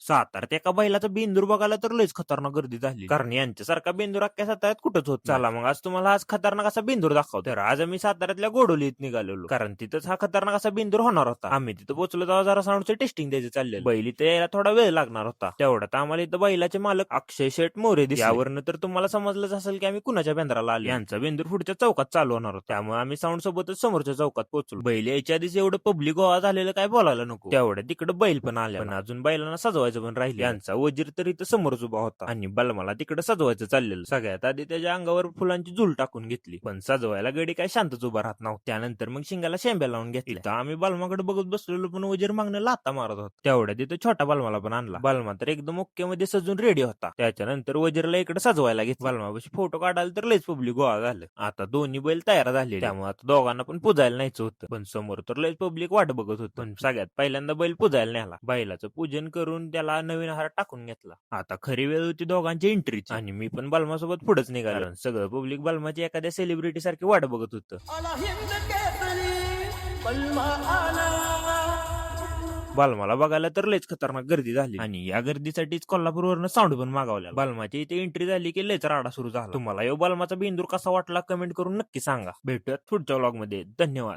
साताऱ्यात एका बैलाचा बेंदूर बघायला तर लयच खतरनाक गर्दी झाली, कारण यांच्यासारखा बेंदूर अख्ख्या साताऱ्यात कुठंच होत. चला मग आज तुम्हाला आज खतरनाक असा बेंदूर दाखवतो. तर आज आम्ही साताऱ्यातल्या गोडोलीत निघालेलो, कारण तिथंच हा खतरनाक असा बेंदूर होणार होता. आम्ही तिथं पोहोचलो तेव्हा जरा साऊंडचं टेस्टिंग द्यायचं चाललेलं. बैल इथं यायला थोडा वेळ लागणार होता. तेवढ्यात आम्हाला इथं बैलाचे मालक अक्षय शेठ मोरे दिसले. यावरनं तर तुम्हाला समजलंच असेल की आम्ही कुणाच्या बेंद्राला आलो. यांचा बेंदूर पुढच्या चौकात चालू होणार होता, त्यामुळे आम्ही साऊंड सोबतच समोरच्या चौकात पोहोचलो. बैल यायच्या आधीच एवढं पब्लिक गोळा झालेलं काय बोलायला नको. तेवढ्या तिकडे बैल पण आले, पण अजून बैलांना सजवायचं पण राहिले. यांचा वजीर तर इथं समोरच उभा होता आणि बलमाला तिकडे सजवायचं चाललेलं. सगळ्यात आधी त्याच्या अंगावर फुलांची झुल टाकून घेतली, पण सजवायला गडी काय शांतच उभा राहत नव्हता. त्यानंतर मग शिंगाला शेंब्या लावून घेतल्या. इथं आम्ही बलमाकडे बघत बसलेलो, पण वजीर मागणं लाता मारत होता. तेवढ्या तिथं छोटा बलमाला पण आणला. बलमा तर एकदम ओके मध्ये सजून रेडी होता. त्याच्यानंतर वजीरला इकडे सजवायला घेतलं. बलमापाशी फोटो काढायला तर लयच पब्लिक गोळा झालं. आता दोन्ही बैल तयार झाले, त्यामुळे आता दोघांना पण पुजायला न्यायचं होतं, पण समोर तर लयच पब्लिक वाट बघत होतं. पण सगळ्यात पहिल्यांदा बैल पुजायला नेला. बैलाचं पूजन करून त्याला नवीन हार टाकून घेतला. आता खरी वेळ होती दोघांची एंट्रीची, आणि मी पण बलमासोबत पुढेच निघालो, कारण सगळं पब्लिक बलमाची एखाद्या सेलिब्रिटी सारखी वाट बघत होतं. बलमाला बघायला तर लयच खतरनाक गर्दी झाली, आणि या गर्दीसाठीच कोल्हापूरवरनं साऊंड पण मागवल्या. बलमाची इथे एंट्री झाली की लयच राडा सुरू झाला. तुम्हाला यो बलमाचा बेंदूर कसा वाटला कमेंट करून नक्की सांगा. भेटूयात पुढच्या व्लॉग मध्ये. धन्यवाद.